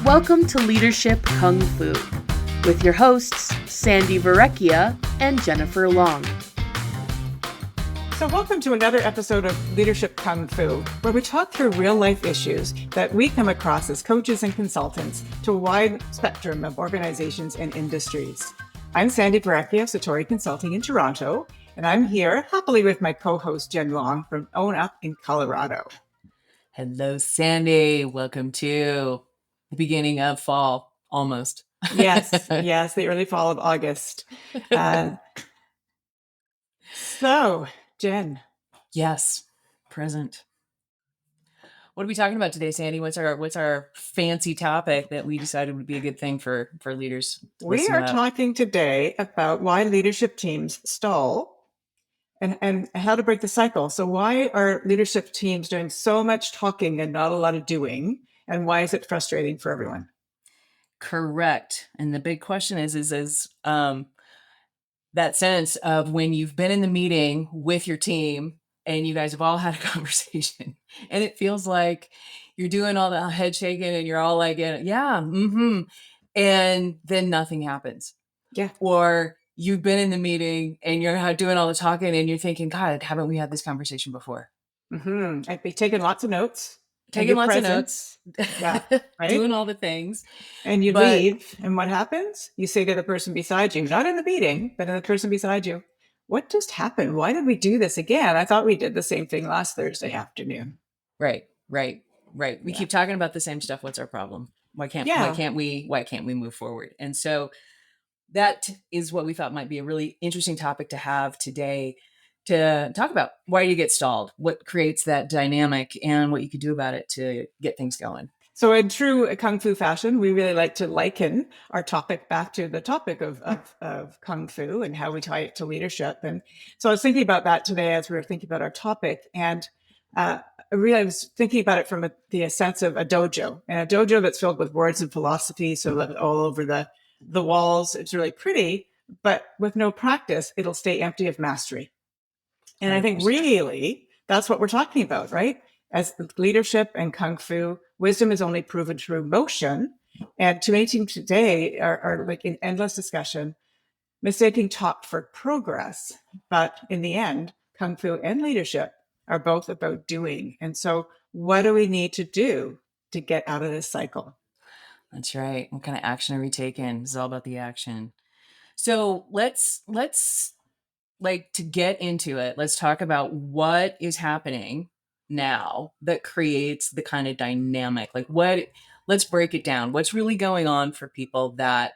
Welcome to Leadership Kung Fu with your hosts, Sandi and Jennifer Long. So welcome to another episode of Leadership Kung Fu, where we talk through real-life issues that we come across as coaches and consultants to a wide spectrum of organizations and industries. I'm Sandi Satori Consulting in Toronto, and I'm here happily with my co-host Jen Long from Own Up in Colorado. Hello, Sandi. Welcome to the beginning of fall, almost. Yes, the early fall of August. So, Jen. Yes, present. What are we talking about today, Sandi? What's our fancy topic that we decided would be a good thing for leaders? We are talking today about why leadership teams stall and how to break the cycle. So why are leadership teams doing so much talking and not a lot of doing? And why is it frustrating for everyone? Correct. And the big question is that sense of when you've been in the meeting with your team and you guys have all had a conversation and it feels like you're doing all the head shaking and you're all like, yeah, mm-hmm. And then nothing happens. Yeah. Or you've been in the meeting and you're doing all the talking and you're thinking, God, haven't we had this conversation before? Mm-hmm. I'd be taking lots of notes. Taking lots of notes. Yeah, right? Doing all the things. And you leave, and what happens? You say to the person beside you, not in the meeting, but in the person beside you, what just happened? Why did we do this again? I thought we did the same thing last Thursday afternoon. Right. We keep talking about the same stuff. What's our problem? Why can't we move forward? And so that is what we thought might be a really interesting topic to have today, to talk about why you get stalled, what creates that dynamic, and what you could do about it to get things going. So in true Kung Fu fashion, we really like to liken our topic back to the topic of Kung Fu and how we tie it to leadership. And so I was thinking about that today as we were thinking about our topic. And I was thinking about it from the sense of a dojo, and a dojo that's filled with words and philosophy, so all over the walls. It's really pretty, but with no practice, it'll stay empty of mastery. And I think really that's what we're talking about, right? As leadership and Kung Fu, wisdom is only proven through motion. And too many teams today are like in endless discussion, mistaking talk for progress. But in the end, Kung Fu and leadership are both about doing. And so what do we need to do to get out of this cycle? That's right. What kind of action are we taking? It's all about the action. So let's to get into it, let's talk about what is happening now that creates the kind of dynamic. Let's break it down. What's really going on for people that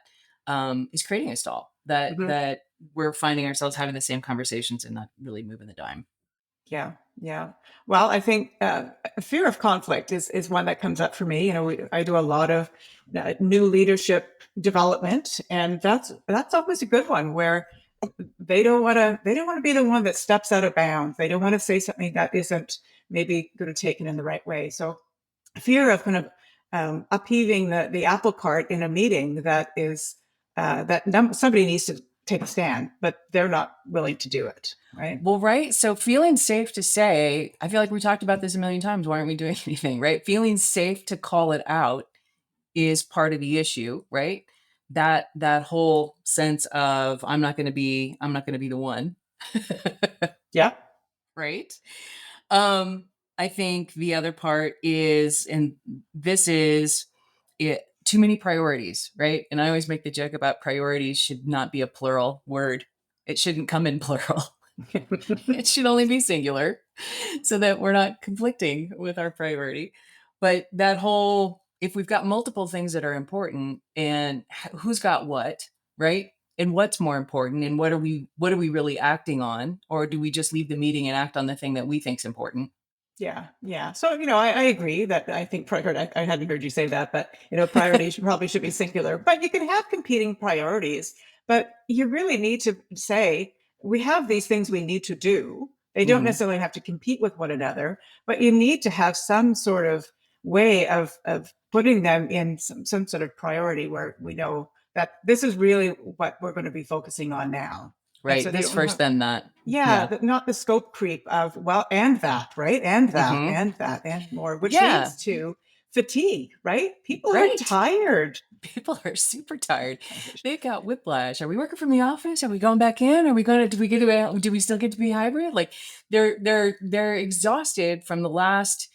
is creating a stall, that we're finding ourselves having the same conversations and not really moving the dime. Yeah. Well, I think fear of conflict is one that comes up for me. I do a lot of new leadership development, and that's always a good one where they don't want to be the one that steps out of bounds. They don't want to say something that isn't maybe going to take it in the right way. So fear of kind of upheaving the apple cart in a meeting that is somebody needs to take a stand, but they're not willing to do it. Right. Well, right. So feeling safe to say, I feel like we talked about this a million times. Why aren't we doing anything? Right. Feeling safe to call it out is part of the issue. Right. That whole sense of I'm not going to be the one. Yeah. Right. I think the other part is, and this is it, too many priorities, right? And I always make the joke about priorities should not be a plural word. It shouldn't come in plural. It should only be singular so that we're not conflicting with our priority. But that whole, if we've got multiple things that are important and who's got what, right? And what's more important and what are we really acting on? Or do we just leave the meeting and act on the thing that we think is important? Yeah. So, I agree that I think priority, I hadn't heard you say that, but, priority should be singular, but you can have competing priorities, but you really need to say, we have these things we need to do. They don't necessarily have to compete with one another, but you need to have some sort of way of putting them in some sort of priority where we know that this is really what we're going to be focusing on now. Right. So this first, then that. Yeah. Not the scope creep of, and that, right? And that, and that, and more, which leads to fatigue, right? People are Right. tired. People are super tired. They've got whiplash. Are we working from the office? Are we going back in? Are we going to, do we still get to be hybrid? Like they're exhausted from the last,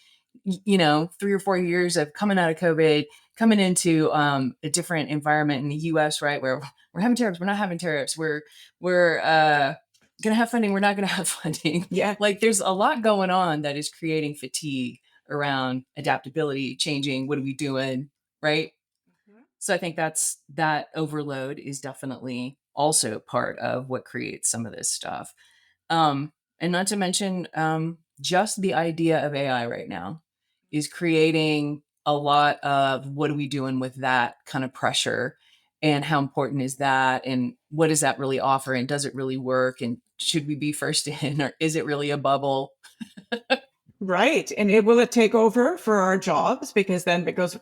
3 or 4 years of coming out of COVID, coming into a different environment in the US, right? Where we're having tariffs. We're not having tariffs. We're going to have funding. We're not going to have funding. Yeah. Like there's a lot going on that is creating fatigue around adaptability, changing. What are we doing? Right. So I think that overload is definitely also part of what creates some of this stuff. And not to mention, just the idea of AI right now is creating a lot of what are we doing with that kind of pressure, and how important is that, and what does that really offer, and does it really work, and should we be first in, or is it really a bubble? Right. And will it take over for our jobs? Because then it goes,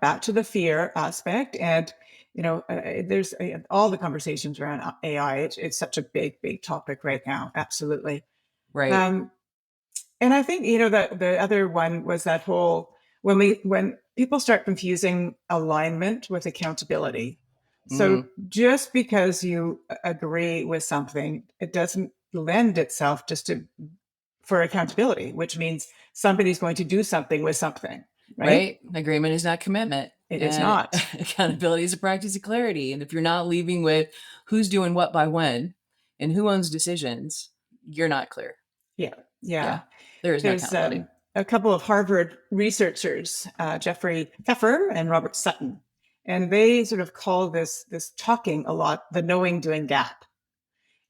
back to the fear aspect. And, there's all the conversations around AI. It's such a big, big topic right now. Absolutely. Right. Um, and I think, that the other one was that whole, when people start confusing alignment with accountability. So just because you agree with something, it doesn't lend itself just for accountability, which means somebody's going to do something with something, right? Agreement is not commitment. It is not. Accountability is a practice of clarity. And if you're not leaving with who's doing what by when and who owns decisions, you're not clear. Yeah. There is no There's accountability. A couple of Harvard researchers, Jeffrey Pfeffer and Robert Sutton, and they sort of call this talking a lot the knowing doing gap.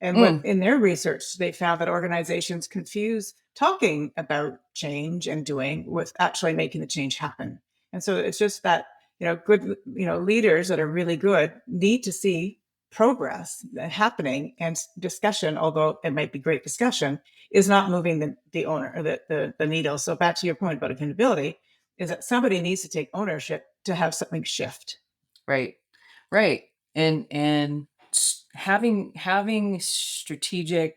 And what in their research, they found that organizations confuse talking about change and doing with actually making the change happen. And so it's just that, good, leaders that are really good need to see progress happening, and discussion, although it might be great discussion, is not moving the owner or the needle. So back to your point about accountability, is that somebody needs to take ownership to have something shift. Right. And having strategy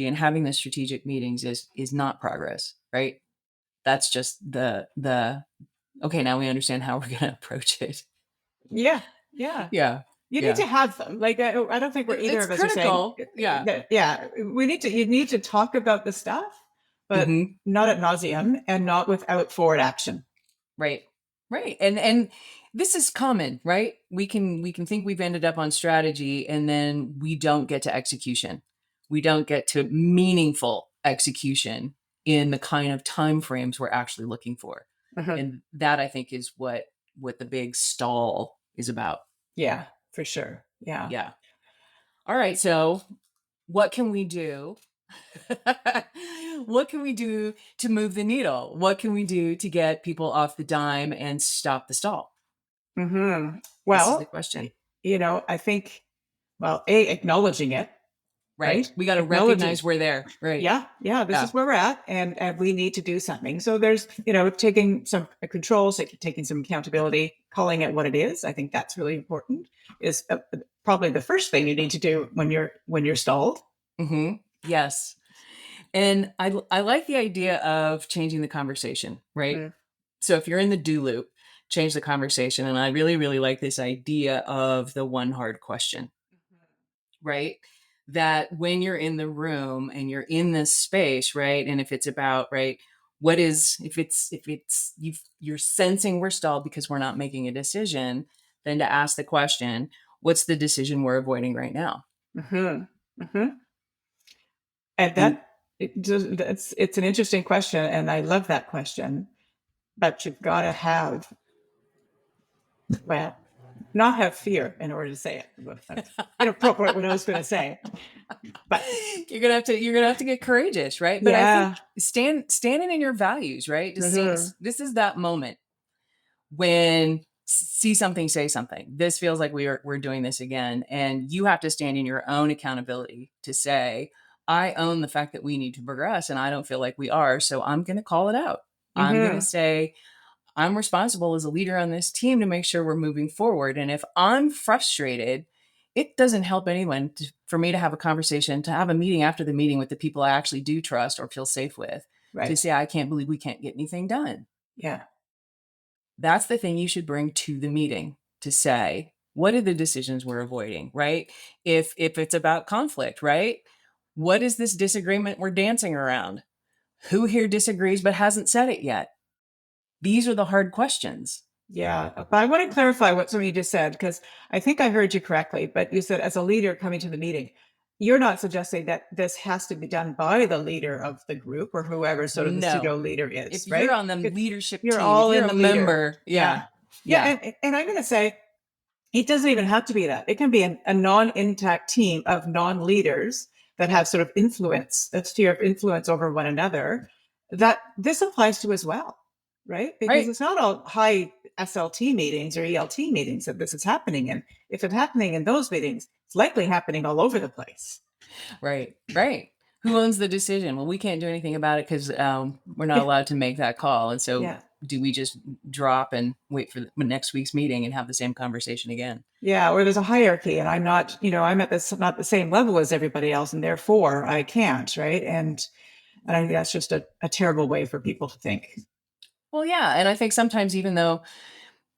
and having the strategic meetings is not progress, right? That's just the okay, now we understand how we're going to approach it. Yeah. You need to have them. Like I don't think we're either It's of us critical. are saying you need to talk about the stuff, but not ad nauseum and not without forward action. Right. And this is common, right? We can think we've ended up on strategy, and then we don't get to execution. We don't get to meaningful execution in the kind of timeframes we're actually looking for. And that, I think, is what the big stall is about. Yeah, for sure. Yeah. All right. So what can we do? What can we do to move the needle? What can we do to get people off the dime and stop the stall? Well, this is the question. I think, acknowledging it. Right. We got to recognize we're there. Right. Yeah. This is where we're at, and we need to do something. So there's, taking some controls, taking some accountability, calling it what it is. I think that's really important. Is probably the first thing you need to do when you're stalled. Yes. And I like the idea of changing the conversation, right? So if you're in the do loop, change the conversation. And I really, really like this idea of the one hard question, right? That when you're in the room and you're in this space, right? And if it's about, right, if you're sensing we're stalled because we're not making a decision, then to ask the question, what's the decision we're avoiding right now? And it's an interesting question, and I love that question. But you've got to have, not have fear in order to say it. That's inappropriate what I was going to say. But you're gonna have to get courageous, right? But I think standing in your values, right? Just this is that moment when see something, say something. This feels like we're doing this again, and you have to stand in your own accountability to say, I own the fact that we need to progress, and I don't feel like we are, so I'm going to call it out. I'm going to say, I'm responsible as a leader on this team to make sure we're moving forward. And if I'm frustrated, it doesn't help anyone for me to have a conversation, to have a meeting after the meeting with the people I actually do trust or feel safe with, to say, I can't believe we can't get anything done. Yeah. That's the thing you should bring to the meeting to say, what are the decisions we're avoiding, right? If it's about conflict, right? What is this disagreement we're dancing around? Who here disagrees but hasn't said it yet? These are the hard questions. Yeah, but I want to clarify what somebody just said, because I think I heard you correctly, but you said as a leader coming to the meeting, you're not suggesting that this has to be done by the leader of the group or whoever sort of the No. pseudo leader is, If you're right? on the leadership You're team, if all you're in a the leader. member, Yeah. yeah. And I'm going to say it doesn't even have to be that. It can be a non-intact team of non-leaders that have sort of influence, a sphere of influence over one another, that this applies to as well, right? Because Right. it's not all high SLT meetings or ELT meetings that this is happening in. If it's happening in those meetings, it's likely happening all over the place. Right. Who owns the decision? Well, we can't do anything about it because we're not allowed to make that call. And so Yeah. do we just drop and wait for the next week's meeting and have the same conversation again? Yeah, or there's a hierarchy, and I'm not, I'm at this not the same level as everybody else, and therefore I can't, right? And I think that's just a terrible way for people to think. Well, yeah. And I think sometimes even though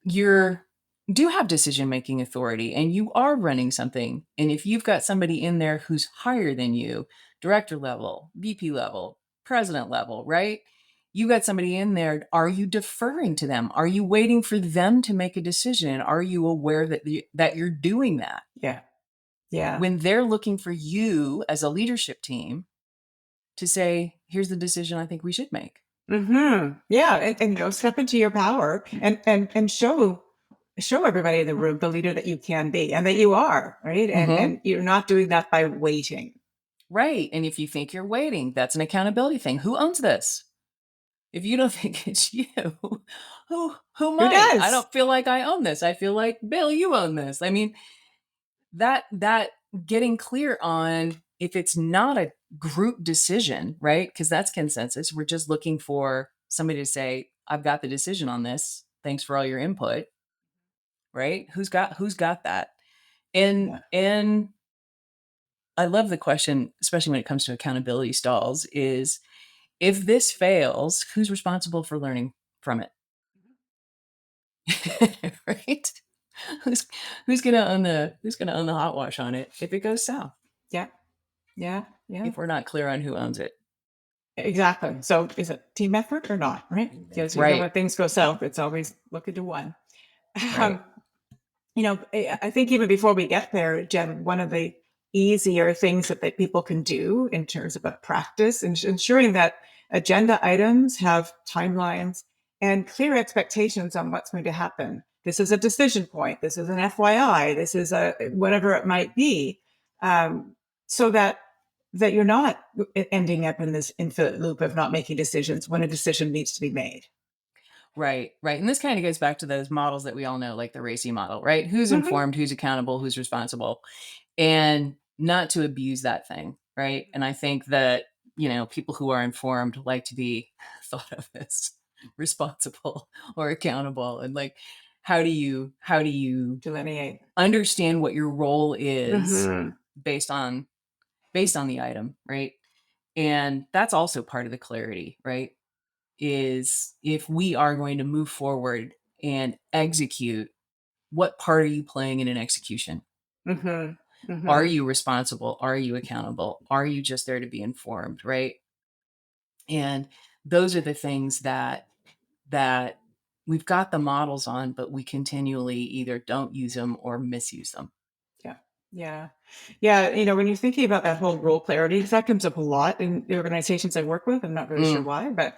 you're do have decision making authority and you are running something, and if you've got somebody in there who's higher than you, director level, VP level, president level, right? You got somebody in there, are you deferring to them? Are you waiting for them to make a decision? Are you aware that that you're doing that? Yeah. When they're looking for you as a leadership team to say, here's the decision I think we should make. Mm-hmm. Yeah, and step into your power and show everybody in the room the leader that you can be and that you are, right? And you're not doing that by waiting. Right. And if you think you're waiting, that's an accountability thing. Who owns this? If you don't think it's you, who might? does? I don't feel like I own this. I feel like, Bill, you own this. I mean, that getting clear on if it's not a group decision, right? Because that's consensus. We're just looking for somebody to say, I've got the decision on this. Thanks for all your input. Right? Who's got that? And I love the question, especially when it comes to accountability stalls, is if this fails, who's responsible for learning from it? Right? Who's gonna own the hot wash on it if it goes south? Yeah. If we're not clear on who owns it. Exactly. So is it team effort or not, right? Because Right. when things go south, it's always looking to one. Right. I think even before we get there, Jen, one of the easier things that people can do in terms of a practice and ensuring that agenda items have timelines and clear expectations on what's going to happen. This is a decision point. This is an FYI. This is a whatever it might be, so that you're not ending up in this infinite loop of not making decisions when a decision needs to be made. Right. And this kind of goes back to those models that we all know, like the RACI model, right? Who's informed, who's accountable, who's responsible, and not to abuse that thing, right? And I think that, people who are informed like to be thought of as responsible or accountable. And like, how do you Delineate, understand what your role is based on the item, right? And that's also part of the clarity, right? Is if we are going to move forward and execute, what part are you playing in an execution? Are you responsible? Are you accountable? Are you just there to be informed, right? And those are the things that we've got the models on, but we continually either don't use them or misuse them. Yeah. When you're thinking about that whole role clarity, because that comes up a lot in the organizations I work with. I'm not really sure why, but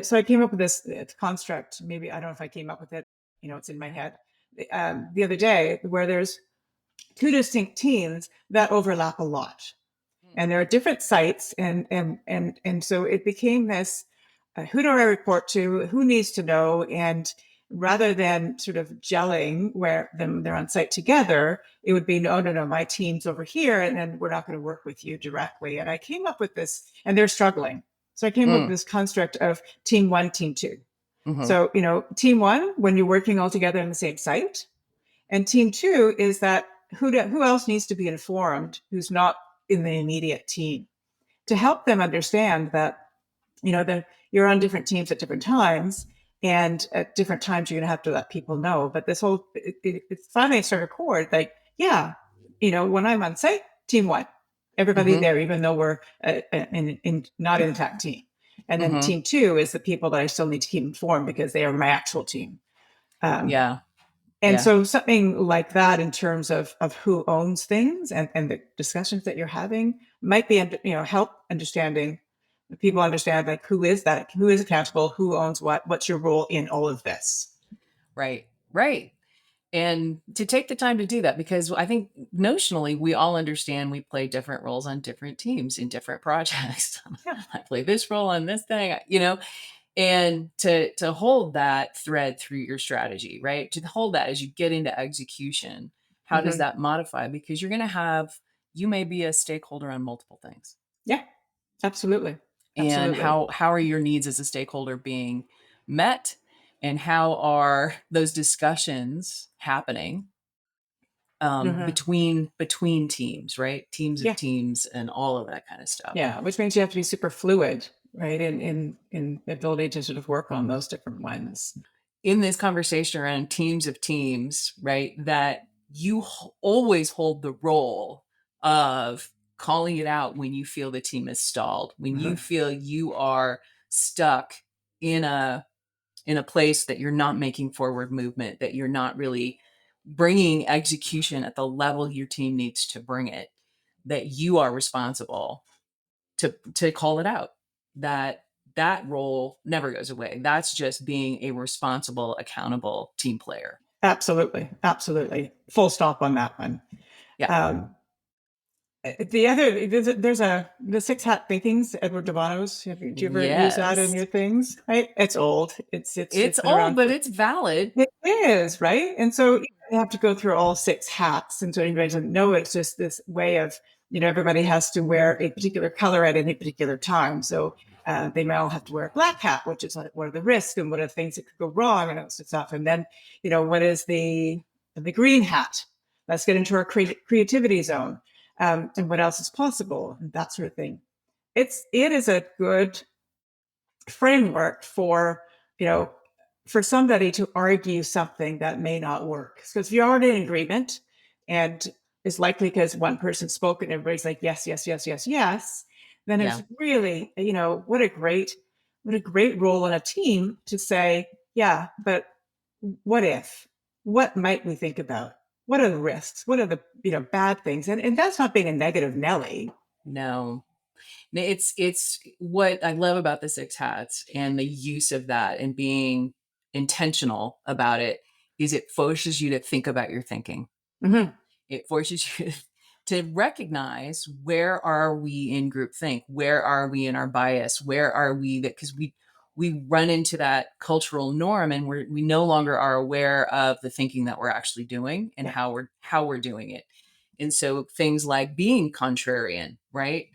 so I came up with this construct. Maybe I don't know if I came up with it. It's in my head. The other day, where there's two distinct teams that overlap a lot, and there are different sites, and so it became this: who do I report to? Who needs to know? And rather than sort of gelling where they're on site together, it would be, no, my team's over here, and then we're not going to work with you directly. And I came up with this, and they're struggling. So I came up with this construct of team one, team two. So, team one, when you're working all together in the same site, and team two is that who else needs to be informed who's not in the immediate team, to help them understand that, that you're on different teams at different times, And at different times, you're going to have to let people know. But this whole, it's finally struck a chord. Like, yeah, when I'm on site, team one, everybody Mm-hmm. there, even though we're not in tech team. And then team two is the people that I still need to keep informed because they are my actual team. Yeah. And so something like that in terms of who owns things and the discussions that you're having might be, help understanding people understand like who is that, who is accountable, who owns what's your role in all of this. Right. Right. And to take the time to do that, because I think notionally we all understand we play different roles on different teams in different projects. Yeah. I play this role on this thing, and to hold that thread through your strategy, right? To hold that as you get into execution, how does that modify? Because you may be a stakeholder on multiple things. Yeah, absolutely. And Absolutely. how are your needs as a stakeholder being met? And how are those discussions happening between teams, right? Teams of Yeah. teams and all of that kind of stuff. Yeah. Which means you have to be super fluid, right? In the ability to sort of work on those different ones. In this conversation around teams of teams, right? That you always hold the role of calling it out when you feel the team is stalled, when you feel you are stuck in a place that you're not making forward movement, that you're not really bringing execution at the level your team needs to bring it, that you are responsible to call it out. That role never goes away. That's just being a responsible, accountable team player. Absolutely. Absolutely. Full stop on that one. Yeah. The other, there's the 6 hat thinkings, Edward de Bono's. Do you ever use that in Yes. your things? Right? It's old. It's It's been old, around. but it's valid. It is, right? And so you have to go through all 6 hats. And so anybody doesn't know, it's just this way of, everybody has to wear a particular color at any particular time. So they may all have to wear a black hat, which is like, what are the risks and what are the things that could go wrong and all this stuff. And then, what is the green hat? Let's get into our creativity zone. And what else is possible, and that sort of thing. It is a good framework for, for somebody to argue something that may not work. Because if you're already in agreement, and it's likely because one person spoke and everybody's like, yes, yes, yes, yes, yes, then it's really, what a great role in a team to say, yeah, but what if? What might we think about? What are the risks? What are the bad things? And that's not being a negative Nelly. No. It's what I love about the 6 hats and the use of that and being intentional about it is it forces you to think about your thinking. Mm-hmm. It forces you to recognize, where are we in groupthink? Where are we in our bias? Where are we that, because we run into that cultural norm and we no longer are aware of the thinking that we're actually doing and how we're doing it. And so things like being contrarian, right?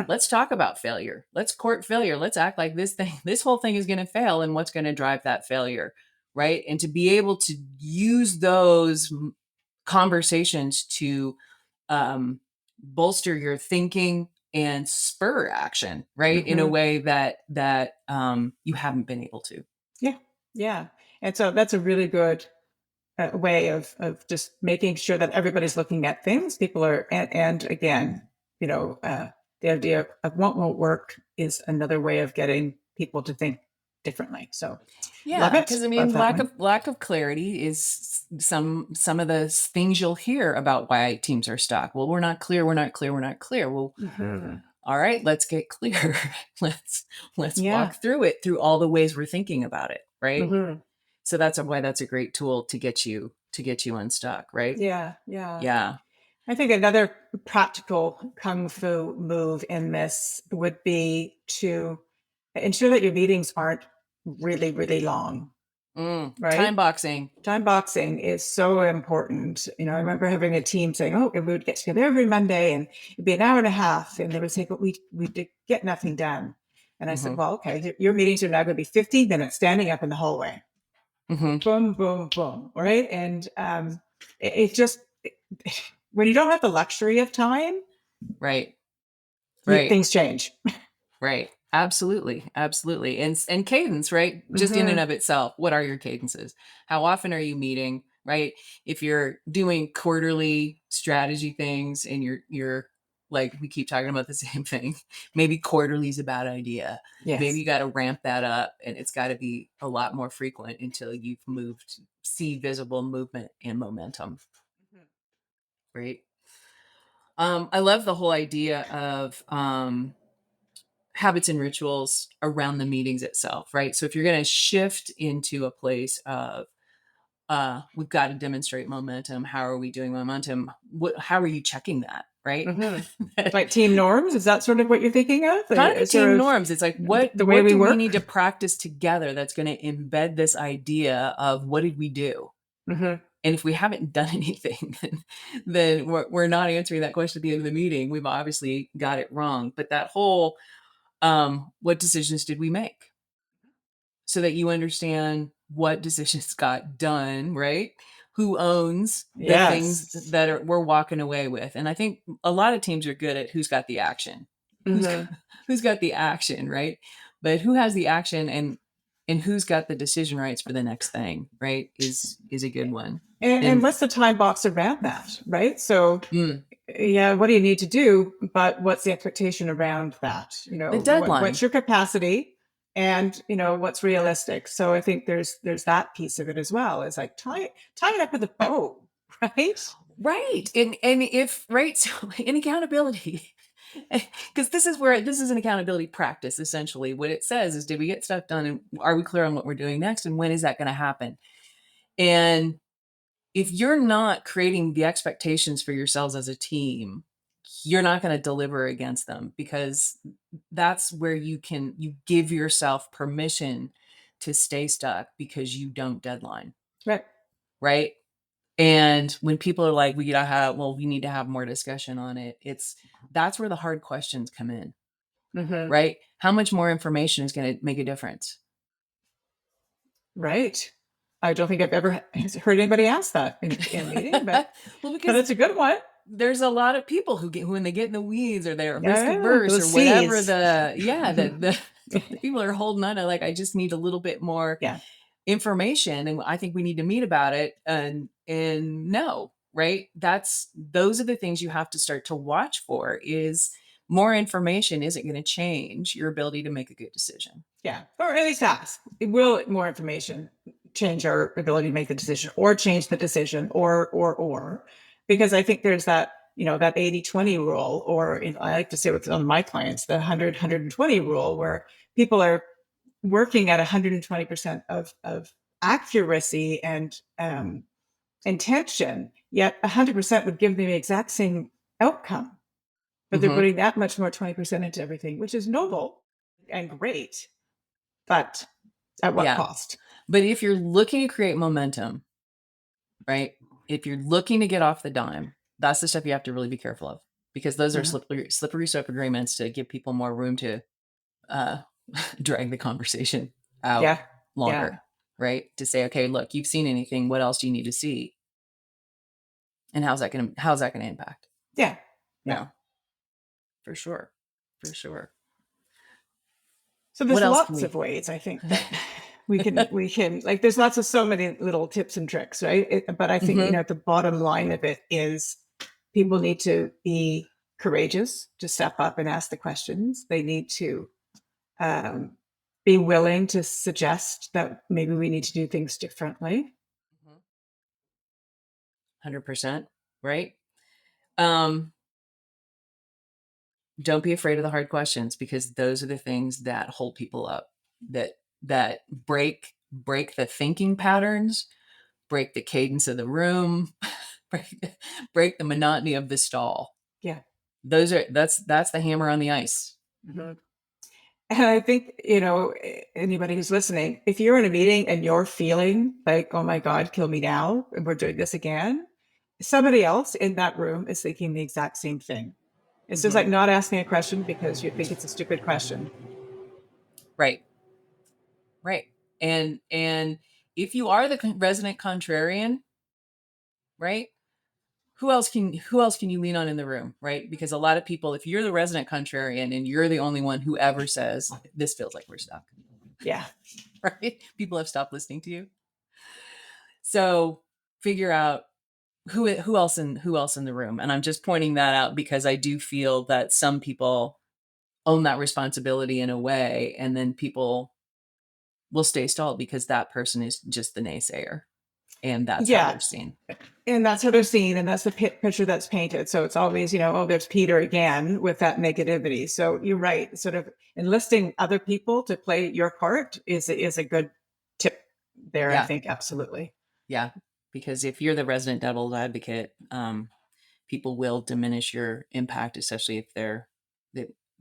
Let's talk about failure. Let's court failure. Let's act like this whole thing is going to fail, and what's going to drive that failure, right? And to be able to use those conversations to bolster your thinking and spur action, right? In a way that you haven't been able to. Yeah. Yeah. And so that's a really good way of just making sure that everybody's looking at things. People are, and again, the idea of what won't work is another way of getting people to think differently. So yeah, love it. because I mean, lack of clarity is some of the things you'll hear about why teams are stuck. Well, we're not clear. Well, all right, let's get clear. let's walk through it, through all the ways we're thinking about it, right? So that's why that's a great tool to get you unstuck, right? Yeah. I think another practical kung fu move in this would be to ensure that your meetings aren't really, really long. Right? Time boxing is so important. I remember having a team saying, "Oh, we would get together every Monday, and it'd be an hour and a half," and they would say, "But we did get nothing done." And I said, "Well, okay, your meetings are now going to be 15 minutes standing up in the hallway, boom, boom, boom, right?" And it just when you don't have the luxury of time, right, things change. Right. Absolutely. Absolutely. And cadence, right? Just in and of itself. What are your cadences? How often are you meeting, right? If you're doing quarterly strategy things and you're like we keep talking about the same thing, maybe quarterly is a bad idea. Yes. Maybe you got to ramp that up and it's got to be a lot more frequent until you've see visible movement and momentum. Right? I love the whole idea of habits and rituals around the meetings itself, right? So if you're going to shift into a place of we've got to demonstrate momentum, how are we doing momentum? How are you checking that, right? Like team norms, is that sort of what you're thinking of? Kind of team norms. It's like what the way we do work? We need to practice together that's going to embed this idea of what did we do? And if we haven't done anything, then we're not answering that question at the end of the meeting. We've obviously got it wrong. But that whole what decisions did we make? So that you understand what decisions got done, right? Who owns the things that we're walking away with. And I think a lot of teams are good at who's got the action. Who's got the action, right? But who has the action and who's got the decision rights for the next thing, right? Is a good one. And what's the time box around that, right? So yeah, what do you need to do? But what's the expectation around that? You know, the deadline. What's your capacity? And you know what's realistic. So I think there's that piece of it as well. It's like tie it up with a bow, right? Right. And if right, so in accountability, because this is an accountability practice. Essentially, what it says is, did we get stuff done, and are we clear on what we're doing next, and when is that going to happen? And if you're not creating the expectations for yourselves as a team, you're not going to deliver against them, because that's where you give yourself permission to stay stuck because you don't deadline. Right. And when people are like, we need to have more discussion on it. That's where the hard questions come in. Right. How much more information is going to make a difference? Right. I don't think I've ever heard anybody ask that in a meeting, but but it's a good one. There's a lot of people who when they get in the weeds or they're risk averse or whatever the people are holding on to, like, I just need a little bit more information, and I think we need to meet about it. And no, right? Those are the things you have to start to watch for. Is more information isn't going to change your ability to make a good decision. Yeah, or at least ask. Will more information change our ability to make the decision, or change the decision, or because I think there's that, you know, that 80-20 rule, or I like to say with on my clients, the 100-120 rule, where people are working at 120% of accuracy and intention, yet 100% would give them the exact same outcome. But they're putting that much more 20% into everything, which is noble and great. But at what cost? But if you're looking to create momentum, right? If you're looking to get off the dime, that's the stuff you have to really be careful of, because those are slippery slope agreements to give people more room to drag the conversation out longer, right? To say, okay, look, you've seen anything. What else do you need to see? And how's that going to impact? Yeah. For sure. So there's lots of ways, I think, that we can like, there's so many little tips and tricks, right? But I think, you know, the bottom line of it is people need to be courageous to step up and ask the questions. They need to be willing to suggest that maybe we need to do things differently. 100%, right? Don't be afraid of the hard questions, because those are the things that hold people up, that break the thinking patterns, break the cadence of the room, break the monotony of the stall. Yeah. That's the hammer on the ice. And I think, you know, anybody who's listening, if you're in a meeting and you're feeling like, oh my God, kill me now, and we're doing this again, somebody else in that room is thinking the exact same thing. It's just like not asking a question because you think it's a stupid question. Right. And if you are the resident contrarian, right, who else can you lean on in the room, right? Because a lot of people, if you're the resident contrarian and you're the only one who ever says, this feels like we're stuck, Yeah. right? People have stopped listening to you. So figure out who else in the room. And I'm just pointing that out because I do feel that some people own that responsibility in a way, and then people will stay stalled because that person is just the naysayer, and that's how Yeah. they're seen. And that's how they're seen. And that's the picture that's painted. So it's always, oh, there's Peter again with that negativity. So you're right. Sort of enlisting other people to play your part is a good tip there, Yeah. I think. Absolutely. Yeah. Because if you're the resident devil's advocate, people will diminish your impact, especially if they're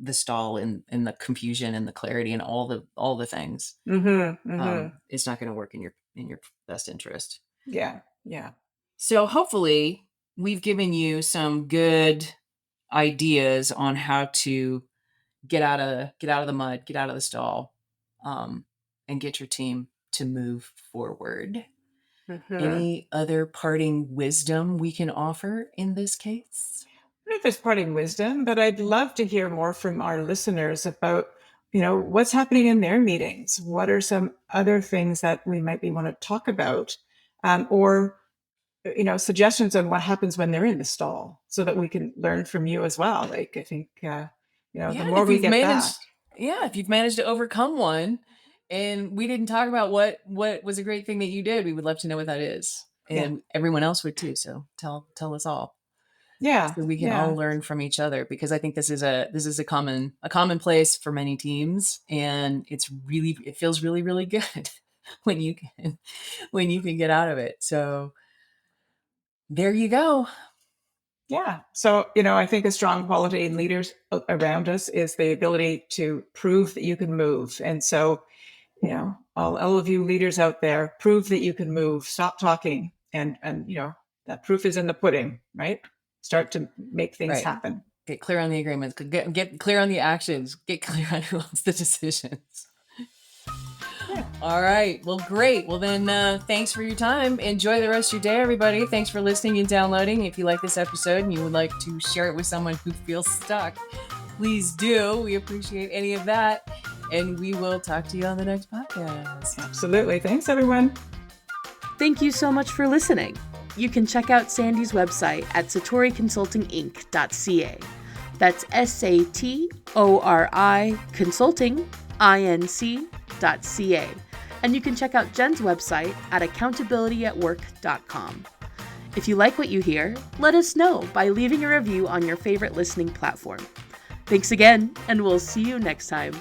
the stall and the confusion and the clarity and all the things. It's not going to work in your best interest. Yeah. Yeah. So hopefully we've given you some good ideas on how to get out of the mud, get out of the stall, and get your team to move forward. Any other parting wisdom we can offer in this case? I don't know if there's parting wisdom, but I'd love to hear more from our listeners about, what's happening in their meetings. What are some other things that we might want to talk about, or suggestions on what happens when they're in the stall, so that we can learn from you as well. Like, I think, the more we get that. Yeah, if you've managed to overcome one, and we didn't talk about what was a great thing that you did, we would love to know what that is, and everyone else would too. So tell us all. Yeah, so we can all learn from each other, because I think this is a commonplace for many teams, and it feels really, really good when you can get out of it. So there you go. Yeah. So, I think a strong quality in leaders around us is the ability to prove that you can move. And so, all of you leaders out there, prove that you can move. Stop talking, and that proof is in the pudding, right? Start to make things happen. Get clear on the agreements. Get clear on the actions. Get clear on who owns the decisions. Yeah. All right. Well, great. Well, then, thanks for your time. Enjoy the rest of your day, everybody. Thanks for listening and downloading. If you like this episode and you would like to share it with someone who feels stuck, please do. We appreciate any of that. And we will talk to you on the next podcast. Absolutely. Thanks, everyone. Thank you so much for listening. You can check out Sandi's website at satoriconsultinginc.ca. That's SATORI Consulting INC.ca. And you can check out Jen's website at accountabilityatwork.com. If you like what you hear, let us know by leaving a review on your favorite listening platform. Thanks again, and we'll see you next time.